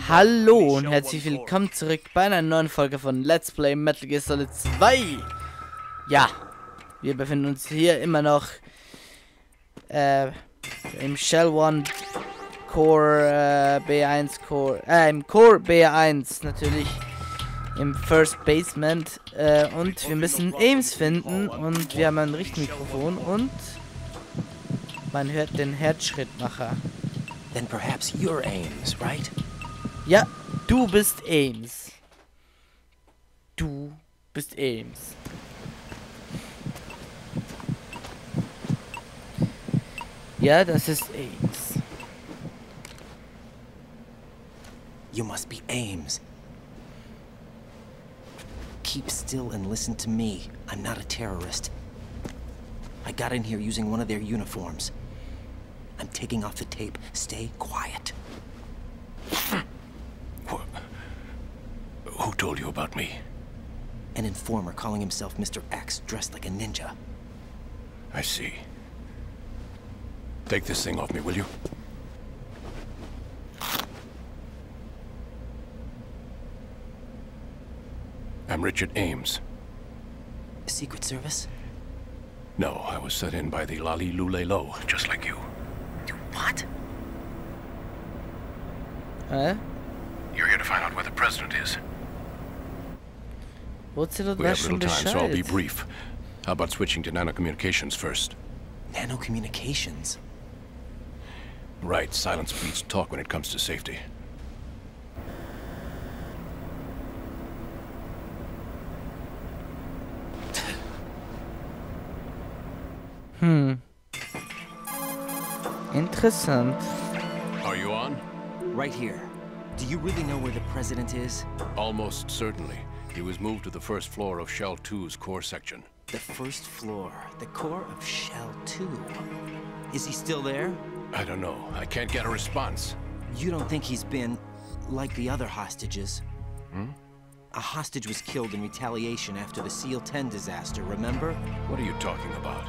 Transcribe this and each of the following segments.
Hallo und herzlich willkommen zurück bei einer neuen Folge von Let's Play Metal Gear Solid 2. Ja, wir befinden uns hier immer noch im Shell 1 Core B1 Core, im Core B1 natürlich im First Basement und wir müssen Ames finden und wir haben ein Richtmikrofon und man hört den Herzschrittmacher. Then perhaps you're Ames, right? Ja, du bist Ames. Du bist Ames. Ja, das ist Ames. You must be Ames. Keep still and listen to me. I'm not a terrorist. I got in here using one of their uniforms. I'm taking off the tape. Stay quiet. Who told you about me? An informer calling himself Mr. X, dressed like a ninja. I see. Take this thing off me, will you? I'm Richard Ames. Secret Service? No, I was set in by the Lali Lule Lo, just like you. What? You're here to find out where the president is. What's it? We have little time, so I'll be brief. How about switching to nanocommunications first? Nanocommunications? Right, silence beats talk when it comes to safety. Interessant. Are you on? Right here. Do you really know where the president is? Almost certainly. He was moved to the first floor of Shell 2's core section. The first floor. The core of Shell 2. Is he still there? I don't know. I can't get a response. You don't think he's been like the other hostages? Hmm? A hostage was killed in retaliation after the SEAL 10 disaster, remember? What are you talking about?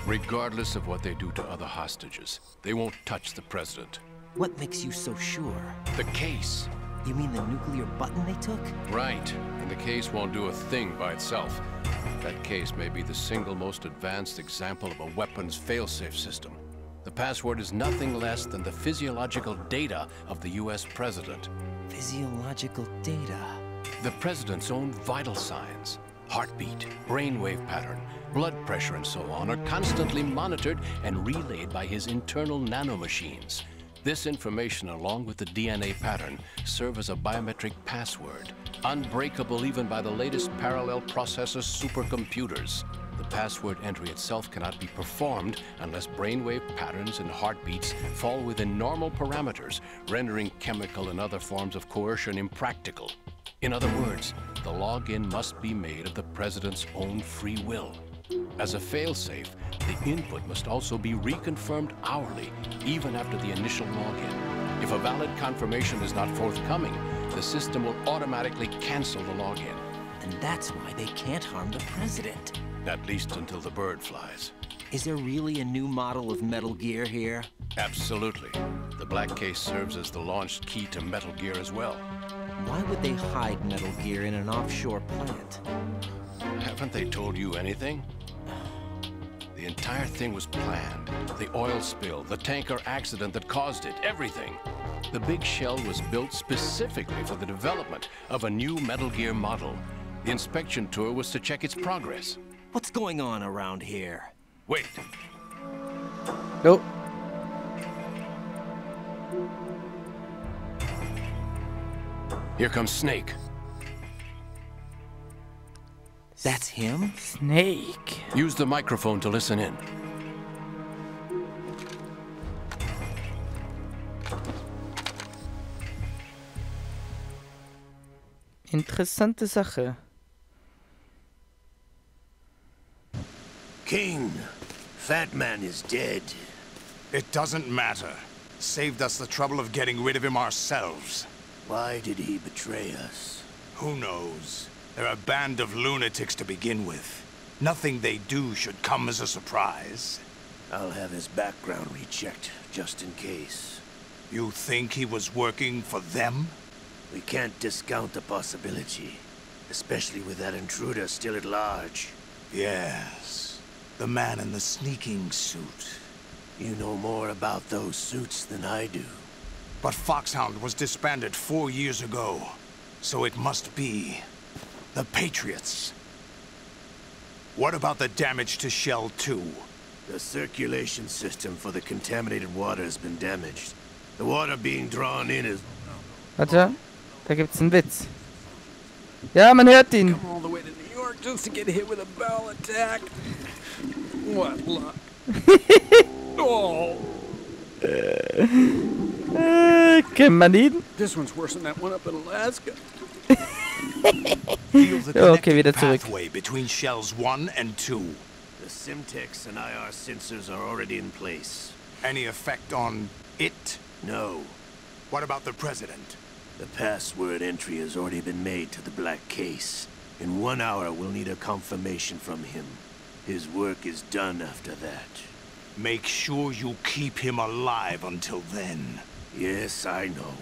Regardless of what they do to other hostages, they won't touch the president. What makes you so sure? The case. You mean the nuclear button they took? Right. And the case won't do a thing by itself. That case may be the single most advanced example of a weapons failsafe system. The password is nothing less than the physiological data of the US president. Physiological data? The president's own vital signs. Heartbeat, brainwave pattern, blood pressure and so on are constantly monitored and relayed by his internal nanomachines. This information, along with the DNA pattern, serve as a biometric password, unbreakable even by the latest parallel processor supercomputers. The password entry itself cannot be performed unless brainwave patterns and heartbeats fall within normal parameters, rendering chemical and other forms of coercion impractical. In other words, the login must be made of the president's own free will. As a failsafe, the input must also be reconfirmed hourly, even after the initial login. If a valid confirmation is not forthcoming, the system will automatically cancel the login. And that's why they can't harm the president. At least until the bird flies. Is there really a new model of Metal Gear here? Absolutely. The black case serves as the launch key to Metal Gear as well. Why would they hide Metal Gear in an offshore plant? Haven't they told you anything? The entire thing was planned. The oil spill, the tanker accident that caused it, everything. The big shell was built specifically for the development of a new Metal Gear model. The inspection tour was to check its progress. What's going on around here? Wait. Nope. Here comes Snake. That's him? Snake. Use the microphone to listen in. Interessante Sache. King, Fat Man is dead. It doesn't matter. Saved us the trouble of getting rid of him ourselves. Why did he betray us? Who knows? They're a band of lunatics to begin with. Nothing they do should come as a surprise. I'll have his background rechecked, just in case. You think he was working for them? We can't discount the possibility, especially with that intruder still at large. Yes. The man in the sneaking suit. You know more about those suits than I do. But Foxhound was disbanded 4 years ago. So it must be the Patriots. What about the damage to Shell 2? The circulation system for the contaminated water has been damaged. The water being drawn in is... Warte, da gibt's einen Witz. Ja, man hört ihn. All the way to New York just to get hit with a bowel attack. What luck. Oh. Kennt man ihn? This one's worse than that one up in Alaska. Feel the Okay, wieder zurück. pathway between Shells 1 and 2. The Simtex and IR sensors are already in place. Any effect on it? No. What about the President? The password entry has already been made to the black case. In 1 hour, we'll need a confirmation from him. His work is done after that. Make sure you keep him alive until then. Yes, I know.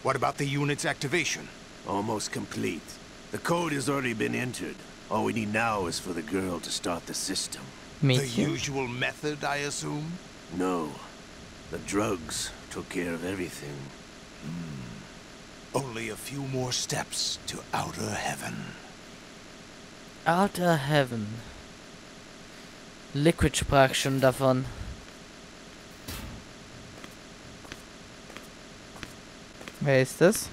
What about the unit's activation? Almost complete. The code has already been entered. All we need now is for the girl to start the system. The Mädchen. usual method, I assume? No. The drugs took care of everything. Only a few more steps to outer heaven. Outer Heaven. Liquid sprach schon davon. Wer ist das?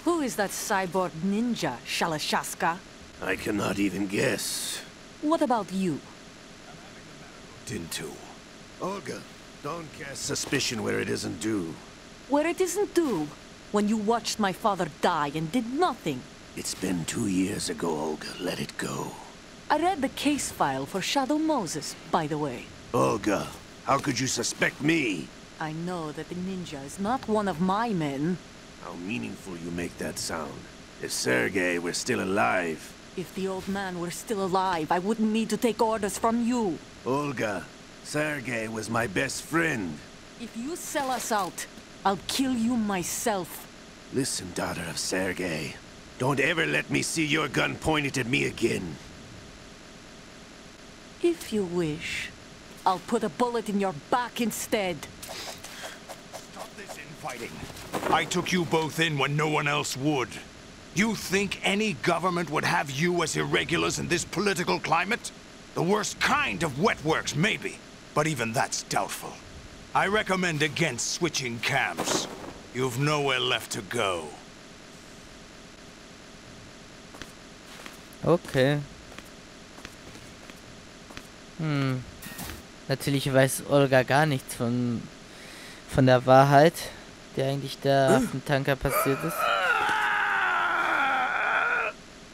Who is that cyborg ninja, Shalashaska? I cannot even guess. What about you? Into. Olga, don't cast suspicion where it isn't due. Where it isn't due, when you watched my father die and did nothing. It's been 2 years ago, Olga. Let it go. I read the case file for Shadow Moses, by the way. Olga, how could you suspect me? I know that the ninja is not one of my men. How meaningful you make that sound. If Sergei were still alive... If the old man were still alive, I wouldn't need to take orders from you. Olga, Sergei was my best friend. If you sell us out, I'll kill you myself. Listen, daughter of Sergei. Don't ever let me see your gun pointed at me again. If you wish, I'll put a bullet in your back instead. Stop this infighting. I took you both in when no one else would. You think any government would have you as irregulars in this political climate? The worst kind of wet works, maybe. But even that's doubtful. I recommend against switching camps. You've nowhere left to go. Okay. Natürlich weiß Olga gar nichts von der Wahrheit, die eigentlich da auf dem Tanker passiert ist.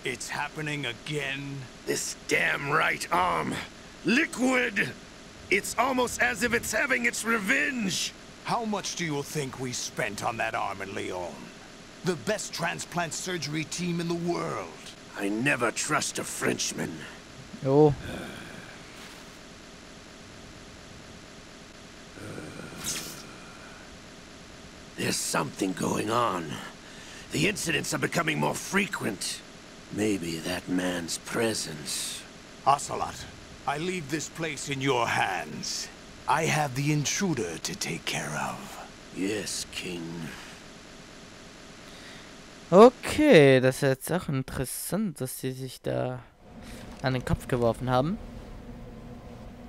It's happening again. This damn right arm. Liquid! It's almost as if it's having its revenge! How much do you think we spent on that arm in Lyon? The best transplant surgery team in the world. I never trust a Frenchman. Oh. There's something going on. The incidents are becoming more frequent. Maybe that man's presence. Ocelot, I leave this place in your hands. I have the intruder to take care of. Yes, King. Okay, das ist jetzt auch interessant, dass sie sich da an den Kopf geworfen haben.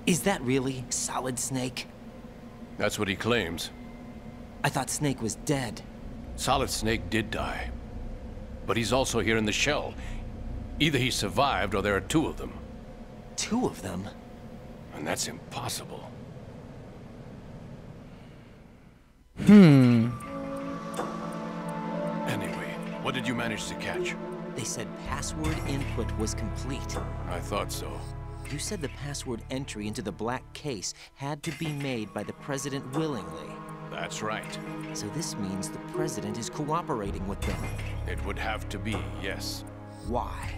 Is that really Solid Snake? That's what he claims. I thought Snake was dead. Solid Snake did die. But he's also here in the shell. Either he survived or there are two of them. Two of them? And that's impossible. Hm. Anyway, what did you manage to catch? They said password input was complete. I thought so. You said the password entry into the black case had to be made by the President willingly. That's right. So this means the President is cooperating with them. It would have to be, yes. Why?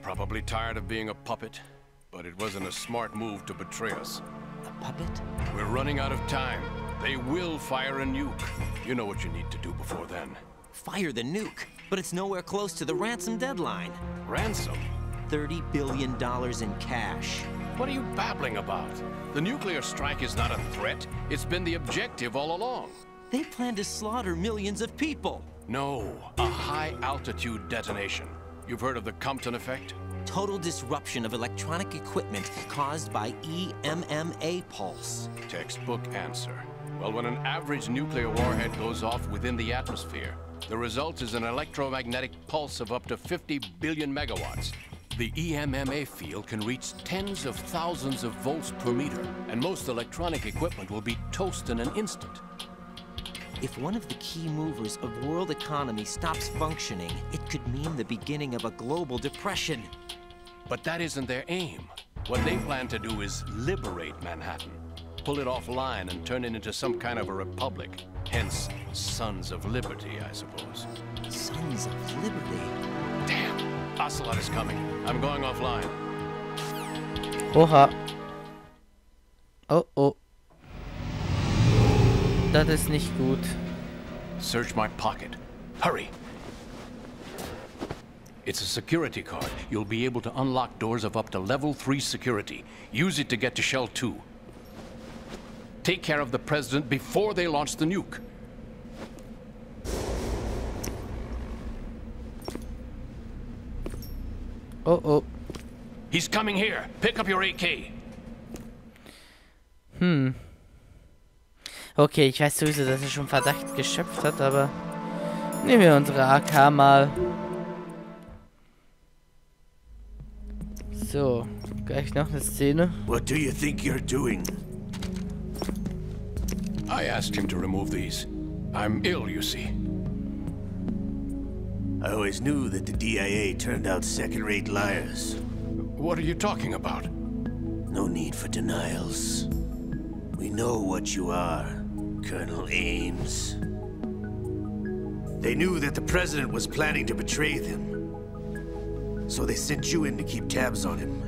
Probably tired of being a puppet, but it wasn't a smart move to betray us. A puppet? We're running out of time. They will fire a nuke. You know what you need to do before then. Fire the nuke, but it's nowhere close to the ransom deadline. Ransom? $30 billion in cash. What are you babbling about? The nuclear strike is not a threat. It's been the objective all along. They plan to slaughter millions of people. No, a high-altitude detonation. You've heard of the Compton effect? Total disruption of electronic equipment caused by EMMA pulse. Textbook answer. Well, when an average nuclear warhead goes off within the atmosphere, the result is an electromagnetic pulse of up to 50 billion megawatts. The EMMA field can reach tens of thousands of volts per meter, and most electronic equipment will be toast in an instant. If one of the key movers of world economy stops functioning, it could mean the beginning of a global depression. But that isn't their aim. What they plan to do is liberate Manhattan. Pull it offline and turn it into some kind of a republic. Hence, Sons of Liberty, I suppose. Sons of Liberty? Damn! Ocelot is coming. I'm going offline. Oha. Oh, oh. Das ist nicht gut. Search my pocket. Hurry! It's a security card. You'll be able to unlock doors of up to level 3 security. Use it to get to Shell 2. Take care of the president before they launch the nuke. Oh, oh. He's coming here. Pick up your AK. Okay, ich weiß sowieso, dass er schon Verdacht geschöpft hat, aber nehmen wir unsere AK mal. So, gleich noch eine Szene. What do you think you're doing? I asked him to remove these. I'm ill, you see. I always knew that the DIA turned out second-rate liars. What are you talking about? No need for denials. We know what you are, Colonel Ames. They knew that the president was planning to betray them. So they sent you in to keep tabs on him.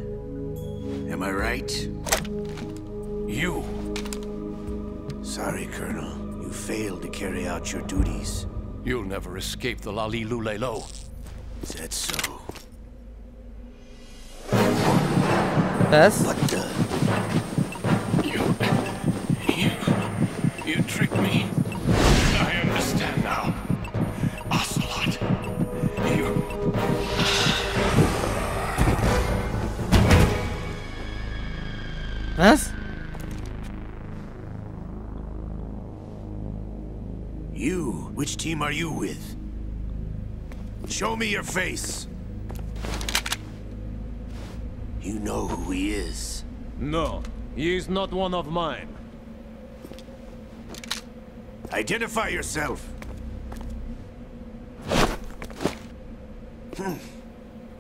Am I right? You! Sorry, Colonel. You failed to carry out your duties. You'll never escape the Lalilulelo. Is that so? Was? What the? You tricked me. I understand now. Ocelot. You... Was? You? Which team are you with? Show me your face. You know who he is. No, he is not one of mine. Identify yourself.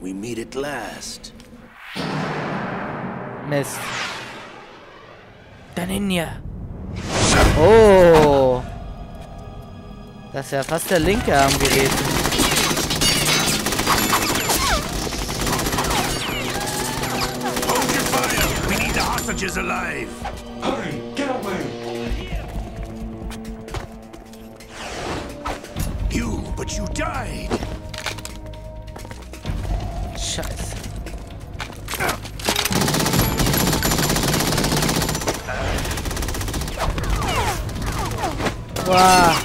We meet at last. Mist. Der Ninja. Oh. Das ist ja fast der linke Arm gewesen. Hold your fire! We need the hostages alive! Hurry, get away! You, but you died! Scheiße. Wow.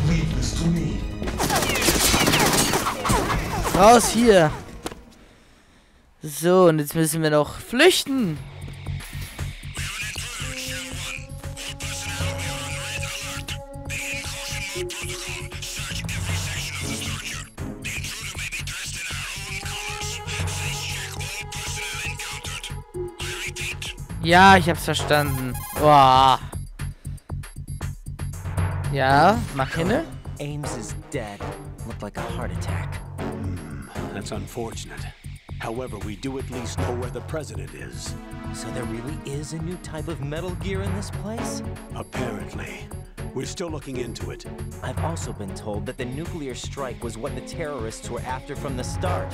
Leave this to me. Raus hier. So, und jetzt müssen wir noch flüchten. Ja, ich hab's verstanden. Boah. Ja, mach hin. Ames is dead. Looked like a heart attack. That's unfortunate. However, we do at least know where the president is. So there really is a new type of Metal Gear in this place? Apparently. We're still looking into it. I've also been told that the nuclear strike was what the terrorists were after from the start,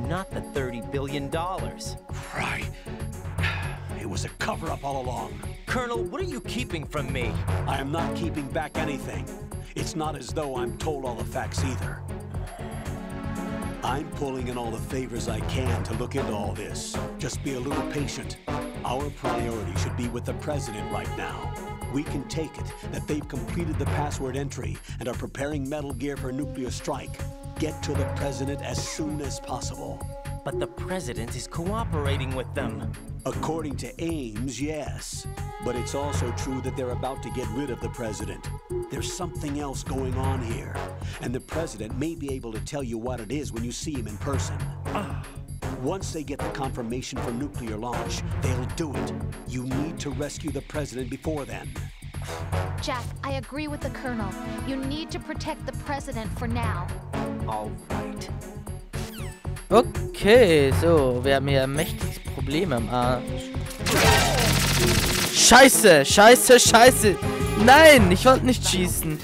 not the $30 billion. Right. It was a cover-up all along. Colonel, what are you keeping from me? I am not keeping back anything. It's not as though I'm told all the facts either. I'm pulling in all the favors I can to look into all this. Just be a little patient. Our priority should be with the President right now. We can take it that they've completed the password entry and are preparing Metal Gear for nuclear strike. Get to the President as soon as possible. But the President is cooperating with them. According to Ames, yes. But it's also true that they're about to get rid of the President. There's something else going on here. And the President may be able to tell you what it is when you see him in person. Once they get the confirmation for nuclear launch, they'll do it. You need to rescue the President before then. Jack, I agree with the Colonel. You need to protect the President for now. All right. Okay, so, wir haben hier ein mächtiges Problem am Arsch. Scheiße, scheiße, scheiße. Nein, ich wollte nicht schießen.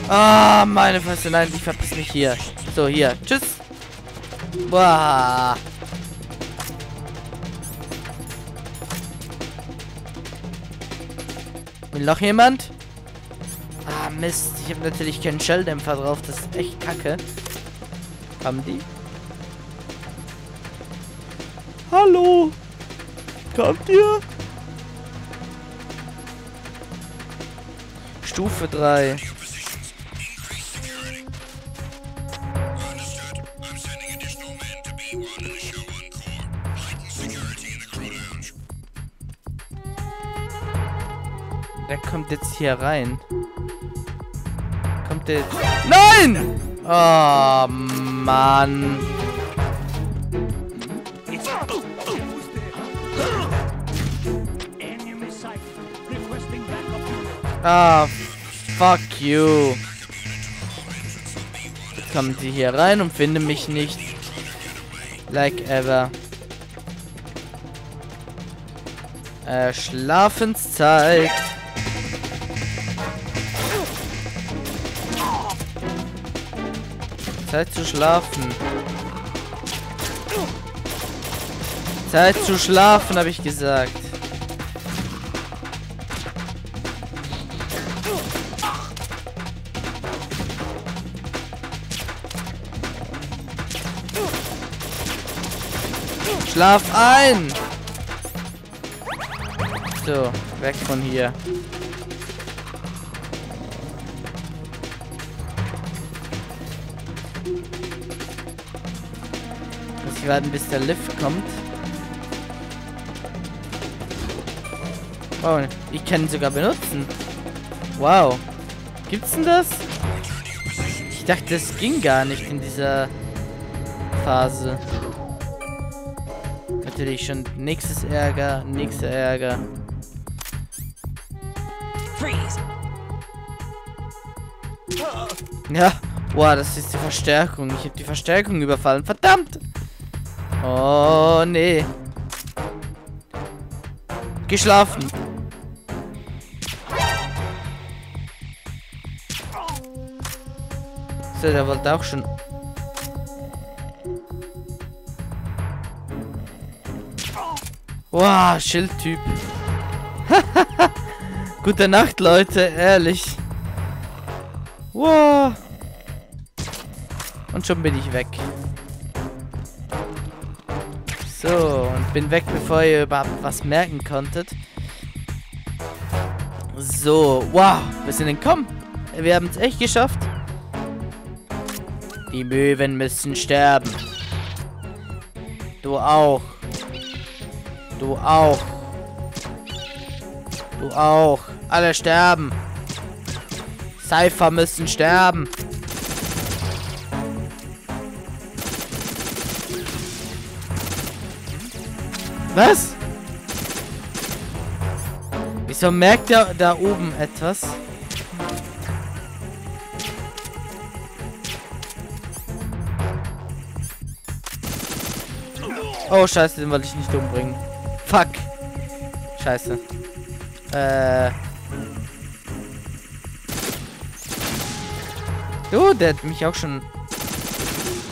Ah, meine Fresse, nein, ich verpiss mich hier. So, hier, tschüss. Boah. Will noch jemand? Ah, Mist. Ich habe natürlich keinen Schelldämpfer drauf. Das ist echt kacke. Haben die? Hallo? Kommt ihr? Stufe 3. Der kommt jetzt hier rein. Kommt der jetzt... Nein! Oh, Mann. Ah, fuck you. Jetzt kommen sie hier rein und finden mich nicht. Like ever. Schlafenszeit. Zeit zu schlafen. Zeit zu schlafen, habe ich gesagt. Schlaf ein! So, weg von hier. Muss ich warten, bis der Lift kommt. Wow, ich kann ihn sogar benutzen. Wow. Gibt's denn das? Ich dachte, das ging gar nicht in dieser Phase. Natürlich schon nächstes Ärger, nächster Ärger. Freeze. Ja, wow, das ist die Verstärkung. Ich habe die Verstärkung überfallen. Verdammt! Oh, nee. Geschlafen. So, der wollte auch schon... Wow, Schildtyp. Gute Nacht, Leute, ehrlich. Wow. Und schon bin ich weg. So, und bin weg, bevor ihr überhaupt was merken konntet. So, wow, wir sind entkommen. Wir haben es echt geschafft. Die Möwen müssen sterben. Du auch. Du auch. Du auch. Alle sterben. Cypher müssen sterben. Was? Wieso merkt er da oben etwas? Oh, scheiße, den wollte ich nicht umbringen. Fuck. Scheiße. Oh, der hat mich auch schon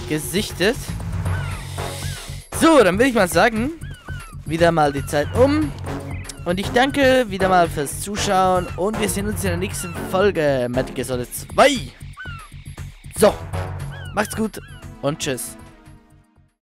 gesichtet. So, dann will ich mal sagen, wieder mal die Zeit um. Und ich danke wieder mal fürs Zuschauen. Und wir sehen uns in der nächsten Folge Metal Gear Solid 2. So, macht's gut und tschüss.